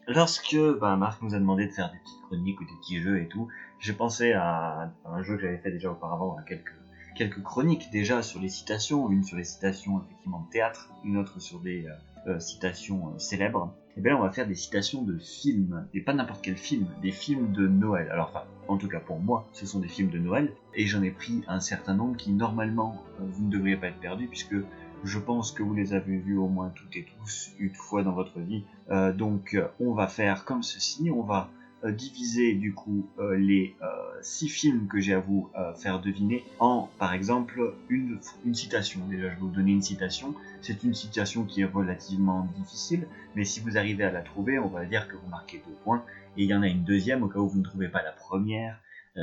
lorsque Marc nous a demandé de faire des petites chroniques ou des petits jeux et tout, j'ai pensé à un jeu que j'avais fait déjà auparavant, à quelques chroniques déjà sur les citations, une sur les citations effectivement de théâtre, une autre sur des citations célèbres. Et bien là, on va faire des citations de films, et pas n'importe quel film, des films de Noël. Alors enfin, en tout cas pour moi, ce sont des films de Noël, et j'en ai pris un certain nombre qui normalement vous ne devriez pas être perdus, puisque je pense que vous les avez vus au moins toutes et tous une fois dans votre vie. Donc on va faire comme ceci, on va diviser du coup les 6 films que j'ai à vous faire deviner en par exemple une citation. Déjà je vais vous donner une citation, c'est une citation qui est relativement difficile, mais si vous arrivez à la trouver, on va dire que vous marquez 2 points, et il y en a une deuxième au cas où vous ne trouvez pas la première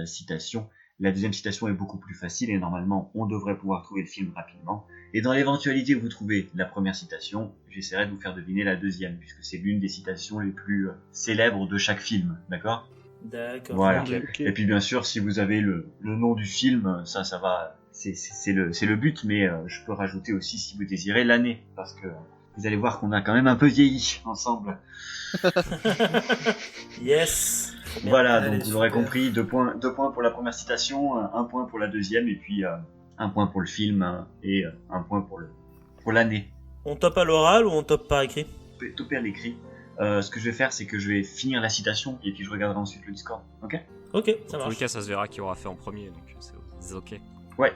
citation. La deuxième citation est beaucoup plus facile et normalement on devrait pouvoir trouver le film rapidement. Et dans l'éventualité où vous trouvez la première citation, j'essaierai de vous faire deviner la deuxième, puisque c'est l'une des citations les plus célèbres de chaque film, d'accord ? D'accord. Voilà. Ok. Et puis bien sûr, si vous avez le nom du film, ça va, c'est le but, mais je peux rajouter aussi, si vous désirez, l'année, parce que vous allez voir qu'on a quand même un peu vieilli ensemble. Yes. Voilà, Allez, donc vous l'aurez super. compris, 2 points pour la première citation, 1 point pour la deuxième, et puis 1 point pour le film, et 1 point pour l'année. On top à l'oral ou on top par écrit? Vous pouvez toper à l'écrit. Ce que je vais faire, c'est que je vais finir la citation, et puis je regarderai ensuite le Discord, ok ? Ok, ça Dans tous les marche. cas, ça se verra qui aura fait en premier, donc c'est ok. Ouais.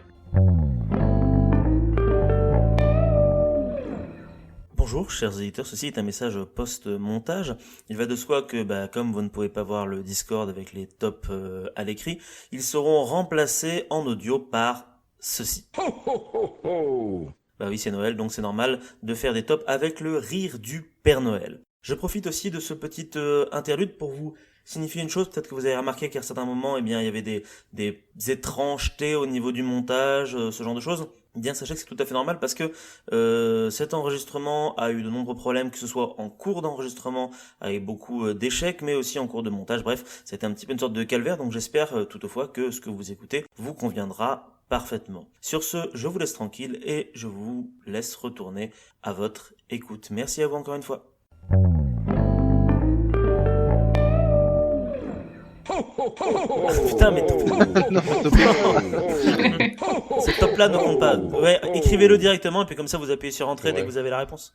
Bonjour chers éditeurs, ceci est un message post-montage. Il va de soi que comme vous ne pouvez pas voir le Discord avec les tops à l'écrit, ils seront remplacés en audio par ceci. Bah oui, c'est Noël, donc c'est normal de faire des tops avec le rire du Père Noël. Je profite aussi de ce petit interlude pour vous signifier une chose, peut-être que vous avez remarqué qu'à certains moments, il y avait des étrangetés au niveau du montage, ce genre de choses. Bien, sachez que c'est tout à fait normal parce que cet enregistrement a eu de nombreux problèmes, que ce soit en cours d'enregistrement avec beaucoup d'échecs, mais aussi en cours de montage. Bref, c'était un petit peu une sorte de calvaire, donc j'espère toutefois que ce que vous écoutez vous conviendra parfaitement. Sur ce, je vous laisse tranquille et je vous laisse retourner à votre écoute. Merci à vous encore une fois. Putain, mais ce top-là ne compte pas. Ouais, écrivez-le directement et puis comme ça vous appuyez sur entrée dès que vous avez la réponse.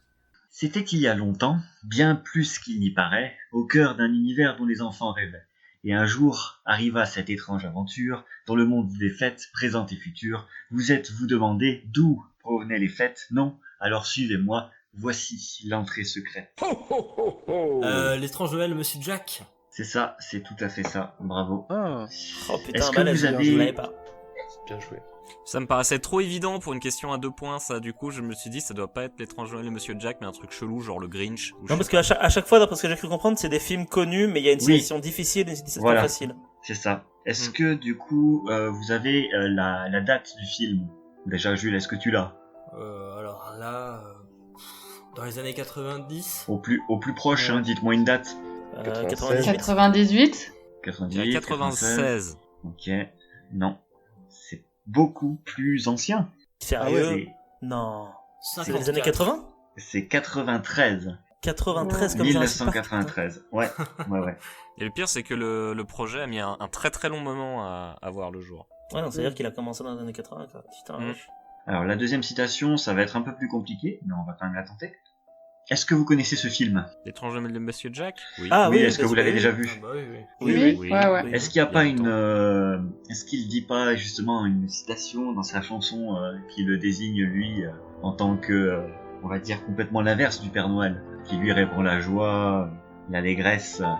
C'était il y a longtemps, bien plus qu'il n'y paraît, au cœur d'un univers dont les enfants rêvaient. Et un jour arriva cette étrange aventure, dans le monde des fêtes, présentes et futures. Vous êtes-vous demandé d'où provenaient les fêtes ? Non ? Alors suivez-moi, voici l'entrée secrète. L'étrange Noël, Monsieur Jack. C'est ça, c'est tout à fait ça, bravo. Ah, Oh putain, Est-ce que balèze, vous avez- je l'avais pas. Bien joué. ça me paraissait trop évident pour une question à 2 points, ça. Du coup, je me suis dit, ça doit pas être l'étrange Noël et Monsieur Jack, mais un truc chelou, genre le Grinch. ou je Non, sais parce qu'à chaque fois, d'après ce que j'ai cru comprendre, c'est des films connus, mais il y a une Oui. citation difficile et une citation Voilà. facile. C'est ça. Est-ce que du coup, vous avez la date du film ? Déjà, Jules, est-ce que tu l'as ? Alors là, dans les années 90. Au plus proche, hein, dites-moi une date. 98. 98. 98, 96. Ok, non. C'est beaucoup plus ancien. Sérieux? Non. C'est les années 80? C'est 93. 93 comme Jurassic Park. 1993. Ouais, ouais. Et le pire, c'est que le projet a mis un très très long moment à voir le jour. Ouais, non, c'est-à-dire qu'il a commencé dans les années 80, quoi. Putain, Mm. vache. Alors, la deuxième citation, ça va être un peu plus compliqué, mais on va quand même la tenter. Est-ce que vous connaissez ce film ? L'étrange Noël de Monsieur Jack ? Oui. Ah Oui, oui, est-ce que parce vous l'avez oui. déjà vu ? Ah bah oui, oui. Oui, oui. ouais. Oui. Est-ce qu'il n'y a Il y a pas longtemps. est-ce qu'il dit pas justement une citation dans sa chanson qui le désigne lui en tant que, on va dire complètement l'inverse du Père Noël, qui lui répand la joie, l'allégresse. Ah,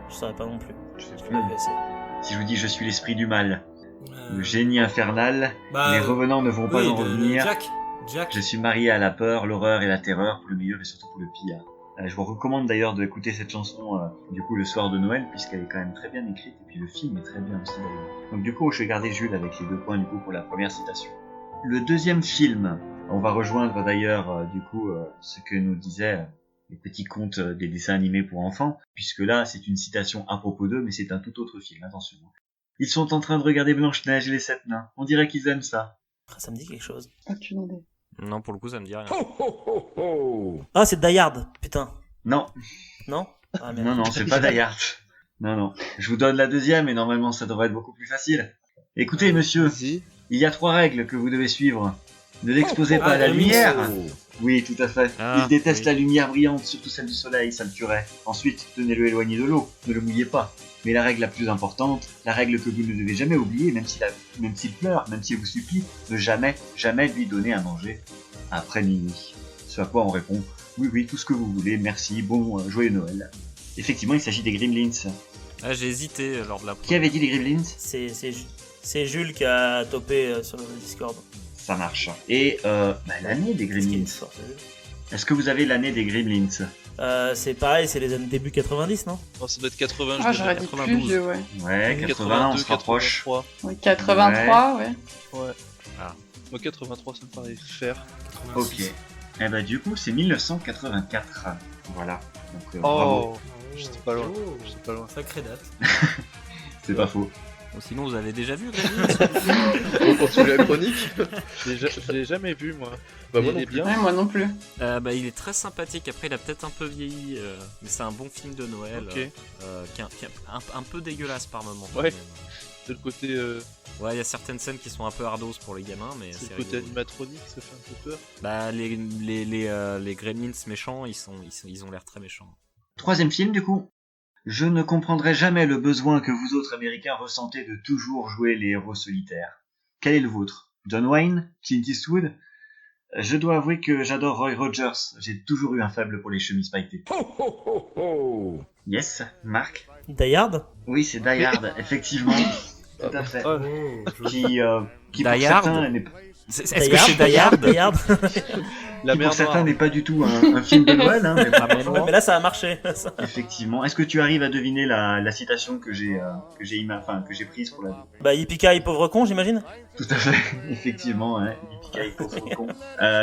je saurais pas non plus. Je sais Je plus. l'avais essayé. Si je vous dis je suis l'esprit du mal, Euh, le génie infernal, bah, les revenants ne vont pas oui, en de revenir. Jack. Je suis marié à la peur, l'horreur et la terreur, pour le meilleur et surtout pour le pire. Je vous recommande d'ailleurs d'écouter cette chanson du coup le soir de Noël, puisqu'elle est quand même très bien écrite, et puis le film est très bien aussi d'ailleurs. Donc du coup je vais garder Jules avec les 2 points du coup pour la première citation. Le deuxième film, on va rejoindre d'ailleurs ce que nous disaient les petits contes des dessins animés pour enfants, puisque là c'est une citation à propos d'eux, mais c'est un tout autre film, attention. Ils sont en train de regarder Blanche-Neige et les 7 nains, on dirait qu'ils aiment ça. Ah, ça me dit quelque chose. Aucune idée. Non, pour le coup, ça me dit rien. Ah, c'est Die Hard, putain. Non, Non? Ah merde. non, c'est pas Die Hard. Non. Je vous donne la deuxième et normalement ça devrait être beaucoup plus facile. Écoutez, monsieur, Vas-y. il y a 3 règles que vous devez suivre. Ne l'exposez pas à la Gremlins. lumière. Oui, tout à fait. Ah, Il déteste oui. la lumière brillante, surtout celle du soleil, ça le tuerait. Ensuite, tenez-le éloigné de l'eau, ne le mouillez pas. Mais la règle la plus importante, la règle que vous ne devez jamais oublier, même s'il pleure, même s'il vous supplie, ne jamais lui donner à manger après minuit. Ce à quoi on répond, oui, tout ce que vous voulez, merci, bon, joyeux Noël. Effectivement, il s'agit des Gremlins. Ah, j'ai hésité lors de la Qui avait dit les Gremlins? C'est Jules qui a topé sur le Discord. Ça marche. Et l'année des Ce qui est Gremlins. fort, c'est Jules. Est-ce que vous avez l'année des Gremlins? C'est pareil, c'est les années début 90, non? Oh, ça doit être 80, Ah, je j'aurais dirais. dit plus 92. vieux, ouais. Ouais, 80, on se rapproche. 83. Oui, 83, ouais. Ouais. Ah. Moi, 83, ça me paraît faire. 86. Ok. Eh bah du coup, c'est 1984. Voilà. Donc, bravo. Oh, j'étais pas loin. Oh, J'étais pas loin. sacrée date. C'est pas faux. Bon, sinon, vous avez déjà vu Gremlins? On continue la chronique. Je l'ai jamais vu, moi. Bah, moi Il non est plus. bien. Ouais, moi non plus. Bah, il est très sympathique. Après, il a peut-être un peu vieilli, mais c'est un bon film de Noël. Ok. Qui est un peu dégueulasse par moment. Ouais. Mais, C'est le côté, ouais, il y a certaines scènes qui sont un peu hardos pour les gamins, mais c'est c'est le côté rigolo. animatronique, ça fait un peu peur. Bah, les Gremlins méchants, ils ont l'air très méchants. Troisième film du coup. Je ne comprendrai jamais le besoin que vous autres Américains ressentez de toujours jouer les héros solitaires. Quel est le vôtre? John Wayne? Clint Eastwood? Je dois avouer que j'adore Roy Rogers. J'ai toujours eu un faible pour les chemises pailletées. Yes, Marc? Die Hard? Oui, c'est Die Hard, effectivement. Tout à fait. Oh, Oh, Qui pour Die Hard certains n'est Est-ce que c'est Die Hard? Die Hard. la qui mer pour certains Noire. n'est pas du tout un film de Noël, hein, mais Ah, mais non. Mais là, ça a marché. ça. effectivement. Est-ce que tu arrives à deviner la citation que j'ai prise pour la... Bah, Yippee pauvre con, j'imagine. Tout à fait, effectivement, hein. Yippee-ki-yay, pauvre con.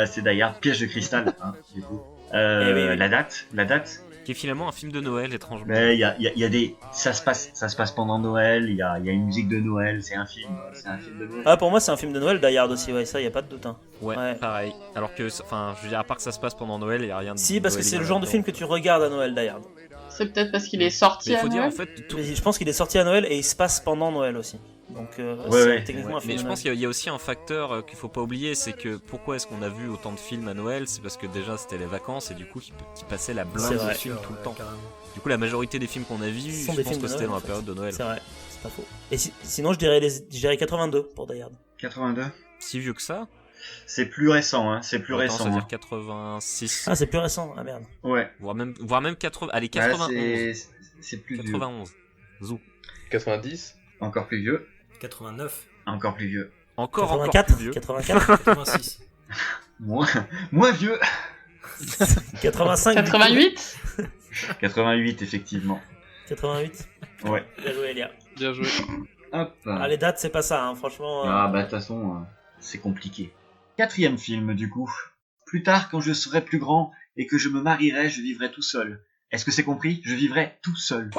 C'est Die Hard, piège de cristal, hein, du coup. Eh oui. La date. Qui est finalement un film de Noël, étrangement. Mais il y a des, ça se passe pendant Noël. Il y a une musique de Noël. C'est un film de Noël. Ah, pour moi, c'est un film de Noël, Die Hard aussi, ouais, ça, y a pas de doute. Hein. Ouais, pareil. Alors que, enfin, je veux dire, à part que ça se passe pendant Noël, il y a rien de. Si, parce que c'est le genre de noëlien film que tu regardes à Noël, Die Hard. C'est peut-être parce qu'il est sorti Mais il à faut dire, Noël. en fait, tout. Je pense qu'il est sorti à Noël et il se passe pendant Noël aussi. Donc, Ouais, c'est ouais. techniquement un film Mais de je Noël. pense qu'il y a aussi un facteur qu'il faut pas oublier, c'est que pourquoi est-ce qu'on a vu autant de films à Noël? C'est parce que déjà c'était les vacances et du coup qui passaient la C'est blinde de vrai. films tout le temps. Carrément. Du coup la majorité des films qu'on a vus, Ce je sont des pense films que de c'était Noël, dans en la fait. période de Noël. C'est vrai, c'est pas faux. Et sinon, je dirais sinon, je dirais 82 pour Die Hard. 82. Si vieux que ça? C'est plus récent, hein. C'est plus Attends, récent. ça veut Hein. dire 86, Ah, c'est plus récent, ah merde. Ouais. voire même 80. Allez, Là, 91. c'est plus vieux. 91. Zou. 90. Encore plus vieux. 89, Encore plus vieux. Encore 84, plus vieux. 84, 86. Moins vieux. 85, 88. 88 effectivement. 88. Ouais. Bien joué, Elia. Bien joué. Hop. Ah, les dates, c'est pas ça, hein, franchement. Ah bah de toute façon, c'est compliqué. Quatrième film du coup. Plus tard, quand je serai plus grand et que je me marierai, je vivrai tout seul. Est-ce que c'est compris? Je vivrai tout seul.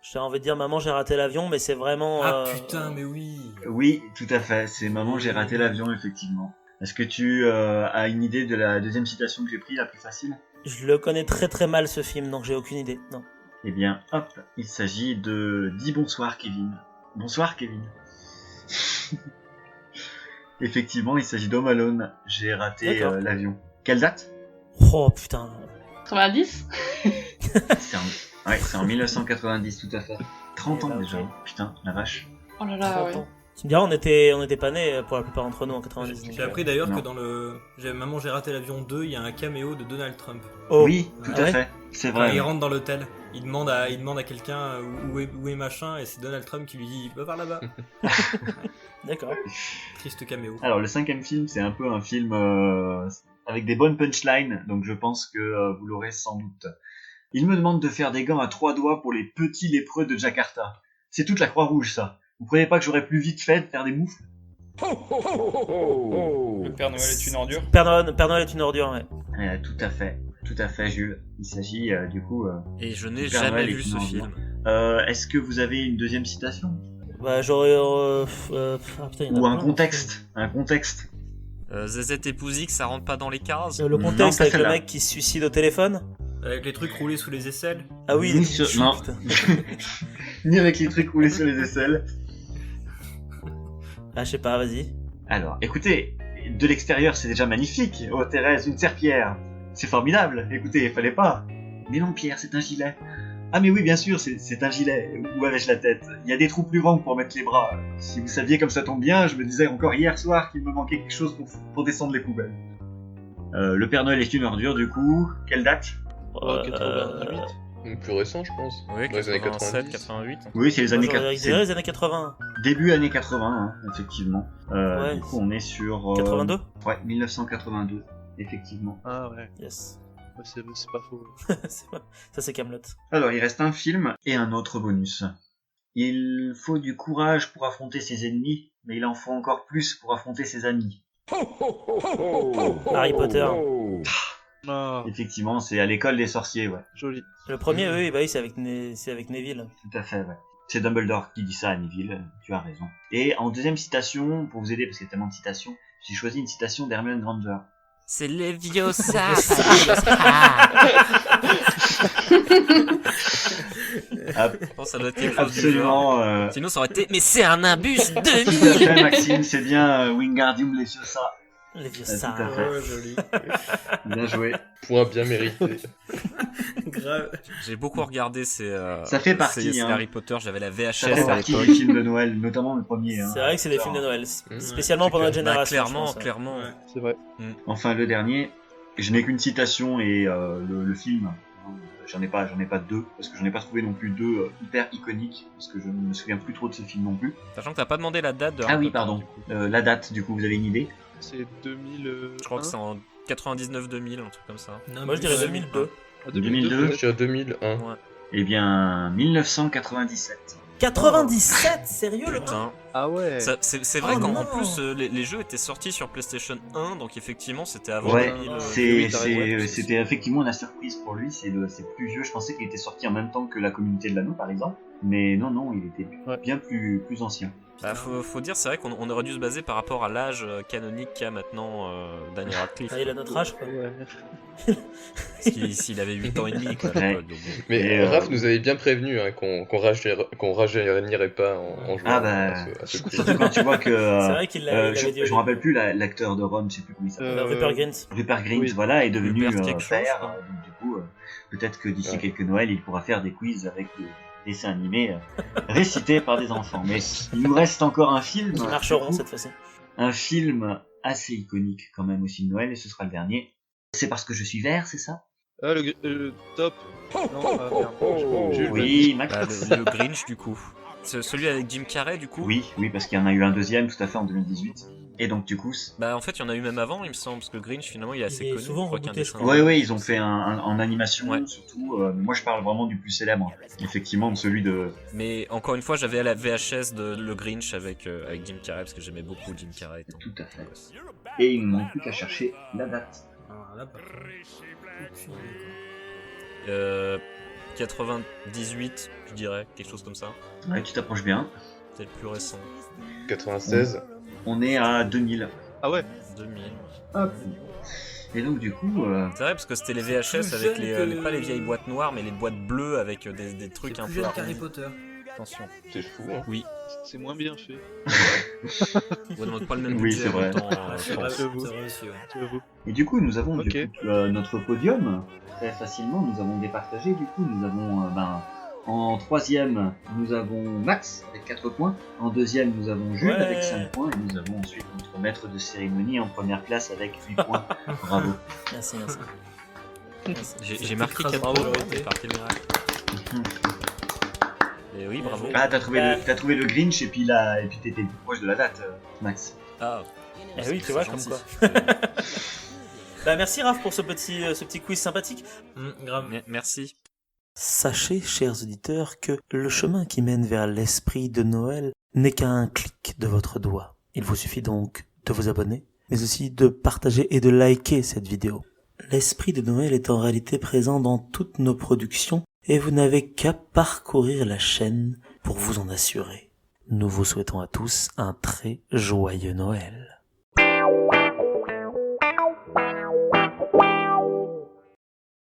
J'ai envie de dire, maman, j'ai raté l'avion, mais c'est vraiment. Ah putain, mais oui. Oui, tout à fait. C'est Maman, j'ai raté l'avion, effectivement. Est-ce que tu as une idée de la deuxième citation que j'ai prise, la plus facile? Je le connais très très mal ce film, donc j'ai aucune idée. Non. Eh bien, hop, il s'agit de Dis bonsoir, Kevin. Bonsoir, Kevin. Effectivement, il s'agit d'Home Alone. J'ai raté D'accord. l'avion. Quelle date? Oh putain. 90. C'est en 1990, tout à fait. 30 Eh ans ben, déjà. ok. Putain, la vache. Oh là là, 30 ouais. ans. Tu me diras, on était pas nés pour la plupart d'entre nous en 90. donc, J'ai appris d'ailleurs non. que dans Maman j'ai raté l'avion 2, il y a un caméo de Donald Trump. Oh. Oui, tout Ah à ouais fait. C'est Quand vrai. il rentre dans l'hôtel, il demande à quelqu'un où est machin et c'est Donald Trump qui lui dit va par là-bas. D'accord. Triste caméo. Alors, le cinquième film, c'est un peu un film avec des bonnes punchlines, donc je pense que vous l'aurez sans doute. Il me demande de faire des gants à 3 doigts pour les petits lépreux de Jakarta. C'est toute la Croix-Rouge, ça. Vous croyez pas que j'aurais plus vite fait de faire des moufles? Le Père Noël est une ordure. Père Noël est une ordure, ouais. Tout à fait, Jules. Il s'agit du coup... Et je n'ai Père jamais Noël vu est ce une film. Est-ce que vous avez une deuxième citation? Bah, j'aurais. Ah putain, il y en a Ou un plein. contexte? Un contexte? ZZ et Pouzik, ça rentre pas dans les cases. Le Non, contexte pas avec le celle-là. mec qui se suicide au téléphone. Avec les trucs roulés sous les aisselles. Ah oui, Oui, les sur- chou, non. putain. Ni avec les trucs roulés sur les aisselles. Ah, je sais pas, vas-y. Alors, écoutez, de l'extérieur, c'est déjà magnifique. Oh, Thérèse, une serpillière. C'est formidable. Écoutez, il fallait pas. Mais non, Pierre, c'est un gilet. Ah, mais oui, bien sûr, c'est un gilet. Où avais-je la tête? Il y a des trous plus grands pour mettre les bras. Si vous saviez comme ça tombe bien, je me disais encore hier soir qu'il me manquait quelque chose pour descendre les poubelles. Le Père Noël est une ordure, du coup. Quelle date? 88. Donc plus récent, je pense. Oui, Dans les années 87, 90. 88. Oui, c'est les Moi, années j'aurais 80. dirais les années 80. Début années 80, hein, effectivement. Ouais. Du coup, on est sur... 82. Ouais, 1982, effectivement. Ah ouais, Yes. ouais, c'est pas faux. Ça, c'est Camelot. Alors, il reste un film et un autre bonus. Il faut du courage pour affronter ses ennemis, mais il en faut encore plus pour affronter ses amis. Harry Potter. Ah, Effectivement, c'est à l'école des sorciers, ouais. joli. Le premier, oui, bah oui, c'est avec, c'est avec Neville. Tout à fait, ouais. C'est Dumbledore qui dit ça à Neville, tu as raison. Et en deuxième citation, pour vous aider, parce qu'il y a tellement de citations, j'ai choisi une citation d'Hermione Granger. C'est Leviosa. Bon, ça doit être quelque chose du genre. Absolument, Sinon, ça aurait été. Mais c'est un imbus tout à 2000. fait, Maxime, c'est bien Wingardium Leviosa. Les vieux Tout à ça. fait. Oh, joli. Bien joué. Point bien mérité. Grave. J'ai beaucoup regardé Ça fait partie, ces hein. Harry Potter. J'avais la VHS Ça fait à partie l'époque. du film de Noël, notamment le premier. Hein. C'est vrai que c'est des films de Noël. Mmh. Spécialement Ouais, pour notre c'est Bah, génération. clairement, je pense, ouais. clairement. Ouais. C'est vrai. Enfin, le dernier, je n'ai qu'une citation et le film, j'en ai pas deux, parce que j'en ai pas trouvé non plus deux hyper iconiques, parce que je ne me souviens plus trop de ce film non plus. Sachant que t'as pas demandé la date de Ah Harry oui, Potter, pardon. du coup. La date, du coup, vous avez une idée? C'est 2000. Je crois que c'est en 99-2000, un truc comme ça. Non, Moi, je mais dirais ouais. 2002. 2002. Je dirais 2001. Ouais. Eh bien, 1997. 97, sérieux le Putain. Ah ouais. C'est vrai Oh qu'en non. en plus, les jeux étaient sortis sur PlayStation 1, donc effectivement, c'était avant Ouais, 2000. oui, t'as raison. c'était effectivement la surprise pour lui, c'est plus vieux, je pensais qu'il était sorti en même temps que la communauté de l'anneau, par exemple. Mais non, il était Ouais. bien plus ancien. Bah, faut dire, c'est vrai qu'on aurait dû se baser par rapport à l'âge canonique qu'a maintenant Daniel Radcliffe. Ah, il a notre âge, quoi. Ouais. S'il avait 8 ans et demi, quoi. à Ouais. l'époque, donc bon. Mais Et, Raph nous avait bien prévenu hein, qu'on rajeunirait pas en jouant Ah bah, à ce quiz. surtout quand tu vois que... C'est vrai qu'il l'avait dit. je me rappelle plus l'acteur de Ron, je sais plus comment il s'appelle. Rupert Grint. Rupert Grint, oui. voilà, est devenu Rupert quelque chose, père. quoi. Donc du coup, peut-être que d'ici Ouais. quelques Noëls, il pourra faire des quiz avec des dessins animés récités par des enfants. Mais il nous reste encore un film. Ils marcheront du coup, cette fois-ci. un film assez iconique quand même aussi de Noël, et ce sera le dernier. C'est parce que je suis vert, c'est ça? Ah, le top. Non, merde. Jules, Oui, Max. Bah, le Grinch, du coup. Celui avec Jim Carrey, du coup. Oui, parce qu'il y en a eu un deuxième tout à fait en 2018. Et donc du coup, Bah, en fait, il y en a eu même avant, il me semble, parce que Grinch, finalement, il est assez Il est connu. souvent je crois qu'il y a un rebooté, je dessin crois. ouais, ils ont fait en animation Ouais. surtout. Mais moi, je parle vraiment du plus célèbre, effectivement, de celui de. Mais encore une fois, j'avais la VHS de le Grinch avec Jim Carrey, parce que j'aimais beaucoup Jim Carrey. étant Tout à fait. gosse. Et il ne manque plus qu'à chercher la date. Alors là, par contre, aucune idée, 98, je dirais, quelque chose comme ça. Ouais, tu t'approches bien. C'est le plus récent. 96. On est à 2000. Ah ouais. 2000. Hop. Et donc du coup, C'est vrai, parce que c'était les C'est VHS plus avec jeune que- pas les vieilles boîtes noires, mais les boîtes bleues avec des trucs C'est un plus peu jeune qu'Harry arrondis. Potter. Attention. C'est fou. Hein. Oui. C'est moins bien fait. On demande pas le même Oui, budget c'est en vrai. même temps, Ah, je c'est vrai, pense. c'est vrai aussi, ouais. J'avoue. et du coup, nous avons Ok. du coup, notre podium très facilement. Nous avons départagé. Du coup, nous avons en troisième, nous avons Max avec 4 points. En deuxième, nous avons Jules Ouais. avec 5 points. Et nous avons ensuite notre maître de cérémonie en première place avec 8 points. Bravo. Merci. J'ai marqué écrasante 4 points, majorité. mais par quel miracle. Et oui, bravo. Ah, t'as trouvé le Grinch et puis t'étais plus proche de la date, Max. Ah, Eh oui, tu vois, comme gentil. quoi. Bah, merci Raph pour ce petit quiz sympathique. Grave. Merci. Sachez, chers auditeurs, que le chemin qui mène vers l'esprit de Noël n'est qu'à un clic de votre doigt. Il vous suffit donc de vous abonner, mais aussi de partager et de liker cette vidéo. L'esprit de Noël est en réalité présent dans toutes nos productions et vous n'avez qu'à parcourir la chaîne pour vous en assurer. Nous vous souhaitons à tous un très joyeux Noël.